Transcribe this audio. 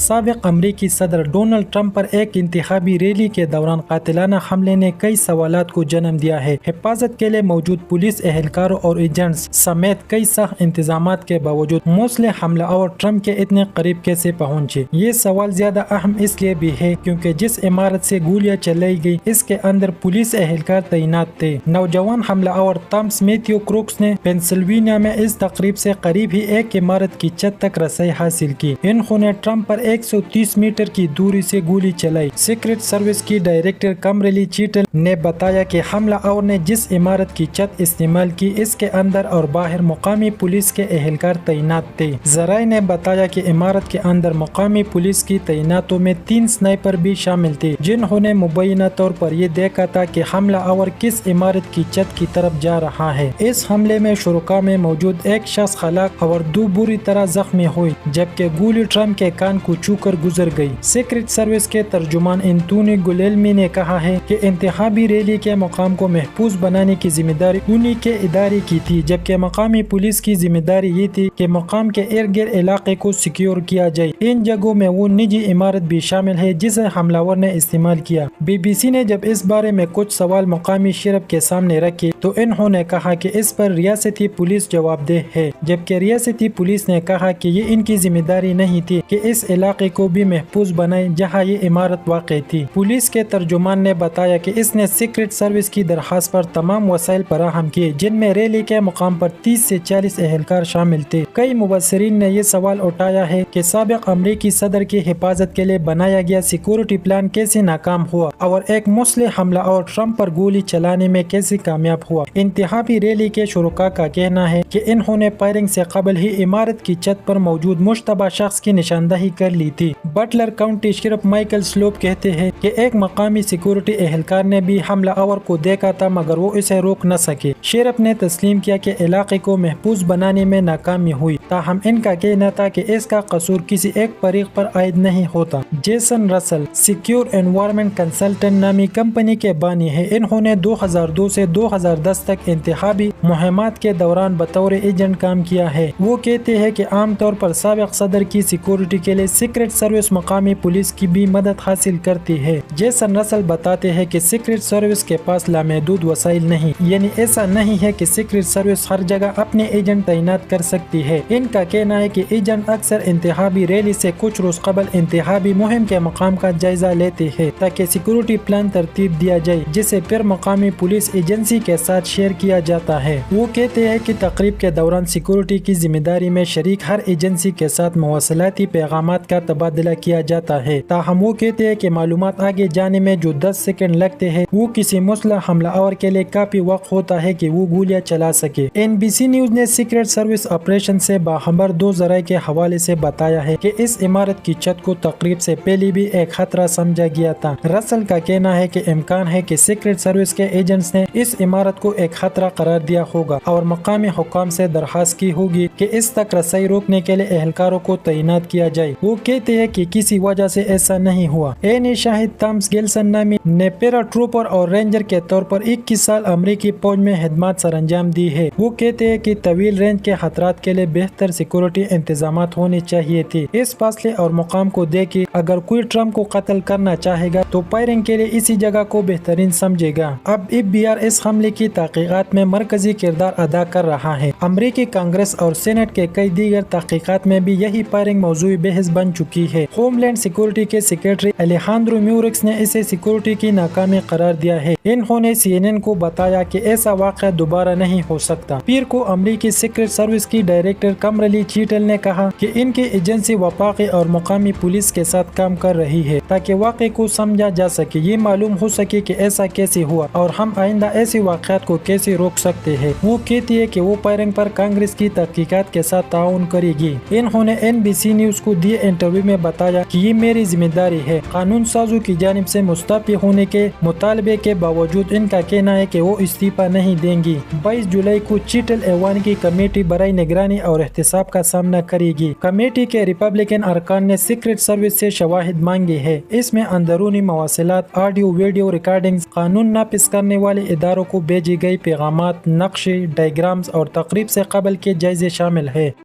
سابق امریکی صدر ڈونلڈ ٹرمپ پر ایک انتخابی ریلی کے دوران قاتلانہ حملے نے کئی سوالات کو جنم دیا ہے۔ حفاظت کے لیے موجود پولیس اہلکاروں اور ایجنٹس سمیت کئی سخت انتظامات کے باوجود مسلح حملہ آور ٹرمپ کے اتنے قریب کیسے پہنچے؟ یہ سوال زیادہ اہم اس لیے بھی ہے کیونکہ جس عمارت سے گولیاں چلائی گئی اس کے اندر پولیس اہلکار تعینات تھے۔ نوجوان حملہ آور تامس میتھیو کروکس نے پینسلوینیا میں اس تقریب سے قریب ہی ایک عمارت کی چھت تک رسائی حاصل کی۔ انہوں نے ٹرمپ پر 130 میٹر کی دوری سے گولی چلائی۔ سیکرٹ سروس کی ڈائریکٹر کمبرلی چیٹل نے بتایا کہ حملہ آور نے جس عمارت کی چھت استعمال کی اس کے اندر اور باہر مقامی پولیس کے اہلکار تعینات تھے۔ ذرائع نے بتایا کہ عمارت کے اندر مقامی پولیس کی تعیناتوں میں 3 سنائپر بھی شامل تھے جنہوں نے مبینہ طور پر یہ دیکھا تھا کہ حملہ آور کس عمارت کی چھت کی طرف جا رہا ہے۔ اس حملے میں شرکاء میں موجود ایک شخص ہلاک اور 2 بری طرح زخمی ہوئے جبکہ گولی ٹرمپ کے کان کو چھو کر گزر گئی۔ سیکرٹ سروس کے ترجمان انتونی گلیلمی نے کہا ہے کہ انتخابی ریلی کے مقام کو محفوظ بنانے کی ذمہ داری انہی کے ادارے کی تھی جبکہ مقامی پولیس کی ذمہ داری یہ تھی کہ مقام کے ارد گرد علاقے کو سیکیور کیا جائے۔ ان جگہوں میں وہ نجی عمارت بھی شامل ہے جسے حملہ آور نے استعمال کیا۔ بی بی سی نے جب اس بارے میں کچھ سوال مقامی شرف کے سامنے رکھے تو انہوں نے کہا کہ اس پر ریاستی پولیس جواب دہ ہے جبکہ ریاستی پولیس نے کہا کہ یہ ان کی ذمہ داری نہیں تھی کہ اس علاقے کو بھی محفوظ بنائے جہاں یہ عمارت واقع تھی۔ پولیس کے ترجمان نے بتایا کہ اس نے سیکرٹ سروس کی درخواست پر تمام وسائل فراہم کیے جن میں ریلی کے مقام پر 30 سے 40 اہلکار شامل تھے۔ کئی مبصرین نے یہ سوال اٹھایا ہے کہ سابق امریکی صدر کی حفاظت کے لیے بنایا گیا سیکورٹی پلان کیسے ناکام ہوا اور ایک مسلح حملہ اور ٹرمپ پر گولی چلانے میں کیسے کامیاب ہوا۔ انتخابی ریلی کے شرکاء کا کہنا ہے کہ انہوں نے فائرنگ سے قبل ہی عمارت کی چھت پر موجود مشتبہ شخص کی نشاندہی کر لی تھی۔ بٹلر کاؤنٹی شریف مائیکل سلوپ کہتے ہیں کہ ایک مقامی سیکورٹی اہلکار نے بھی حملہ آور کو دیکھا تھا مگر وہ اسے روک نہ سکے۔ شریف نے تسلیم کیا کہ علاقے کو محفوظ بنانے میں ناکامی ہوئی تاہم ان کا کہنا تھا کہ اس کا قصور کسی ایک فریق پر عائد نہیں ہوتا۔ جیسن رسل سیکیور انوائرمنٹ کنسلٹنٹ نامی کمپنی کے بانی ہیں۔ انہوں نے 2002 سے 2010 تک انتخابی مہمات کے دوران بطور ایجنٹ کام کیا ہے۔ وہ کہتے ہیں کہ عام طور پر سابق صدر کی سیکورٹی کے لیے سیکرٹ سروس مقامی پولیس کی بھی مدد حاصل کرتی ہے۔ جیسن رسل بتاتے ہیں کہ سیکرٹ سروس کے پاس لامحدود وسائل نہیں، یعنی ایسا نہیں ہے کہ سیکرٹ سروس ہر جگہ اپنے ایجنٹ تعینات کر سکتی ہے۔ ان کا کہنا ہے کہ ایجنٹ اکثر انتخابی ریلی سے کچھ روز قبل انتخابی مہم کے مقام کا جائزہ لیتے ہیں تاکہ سیکورٹی پلان ترتیب دیا جائے جسے پھر مقامی پولیس ایجنسی کے ساتھ شیئر کیا جاتا ہے۔ وہ کہتے ہیں کہ تقریب کے دوران سیکورٹی کی ذمہ داری میں شریک ہر ایجنسی کے ساتھ مواصلاتی پیغامات کا تبادلہ کیا جاتا ہے تاہم وہ کہتے ہیں کہ معلومات آگے جانے میں جو 10 سیکنڈ لگتے ہیں وہ کسی مسلح حملہ آور کے لیے کافی وقت ہوتا ہے کہ وہ گولیاں چلا سکے۔ NBC نیوز نے سیکرٹ سروس آپریشن سے باخبر 2 ذرائع کے حوالے سے بتایا ہے کہ اس عمارت کی چھت کو تقریب سے پہلے بھی ایک خطرہ سمجھا گیا تھا۔ رسل کا کہنا ہے کہ امکان ہے کہ سیکرٹ سروس کے ایجنٹس نے اس عمارت کو ایک خطرہ قرار دیا ہوگا اور مقامی حکام سے درخواست کی ہوگی کہ اس تک رسائی روکنے کے لیے اہلکاروں کو تعینات کیا جائے۔ وہ کہتے ہیں کہ کسی وجہ سے ایسا نہیں ہوا۔ عینی شاہد تامس گلسن نامی نے پیرا ٹروپر اور رینجر کے طور پر 21 سال امریکی فوج میں خدمات سر انجام دی ہے۔ وہ کہتے ہیں کہ طویل رینج کے خطرات کے لیے بہتر سیکورٹی انتظامات ہونے چاہیے تھے۔ اس فاصلے اور مقام کو دیکھیں اگر کوئی ٹرمپ کو قتل کرنا چاہے گا تو فائرنگ کے لیے اسی جگہ کو بہترین سمجھے گا۔ اب FBI اس حملے کی تحقیقات میں مرکزی کردار ادا کر رہا ہے۔ امریکی کانگریس اور سینٹ کے کئی دیگر تحقیقات میں بھی یہی فائرنگ موضوع بحث بن چکی ہے۔ ہوم لینڈ سیکورٹی کے سیکریٹری الیخاندرو میورکس نے اسے سیکورٹی کی ناکامی قرار دیا ہے۔ انہوں نے CNN کو بتایا کہ ایسا واقعہ دوبارہ نہیں ہو سکتا۔ پیر کو امریکی سیکرٹ سروس کی ڈائریکٹر کمبرلی چیٹل نے کہا کہ ان کی ایجنسی وفاقی اور مقامی پولیس کے ساتھ کام کر رہی ہے تاکہ واقعے کو سمجھا جا سکے، یہ معلوم ہو سکے کہ ایسا کیسے ہوا اور ہم آئندہ ایسے واقعات کو کیسے روک سکتے ہیں۔ وہ کہتی ہے کہ وہ فائرنگ پر کانگریس کی تحقیقات کے ساتھ تعاون کرے گی۔ انہوں نے NBC نیوز کو دیے انٹرویو میں بتایا کہ یہ میری ذمہ داری ہے۔ قانون سازوں کی جانب سے مستعفی ہونے کے مطالبے کے باوجود ان کا کہنا ہے کہ وہ استعفیٰ نہیں دیں گی۔ 22 جولائی کو چیٹل ایوان کی کمیٹی برائے نگرانی اور احتساب کا سامنا کرے گی۔ کمیٹی کے ریپبلکن ارکان نے سیکرٹ سروس سے شواہد مانگے ہیں۔ اس میں اندرونی مواصلات، آڈیو ویڈیو ریکارڈنگز، قانون نافذ کرنے والے اداروں کو بھیجے گئے پیغامات، نقشے، ڈائیگرامز اور تقریب سے قبل کے جائزے شامل ہیں۔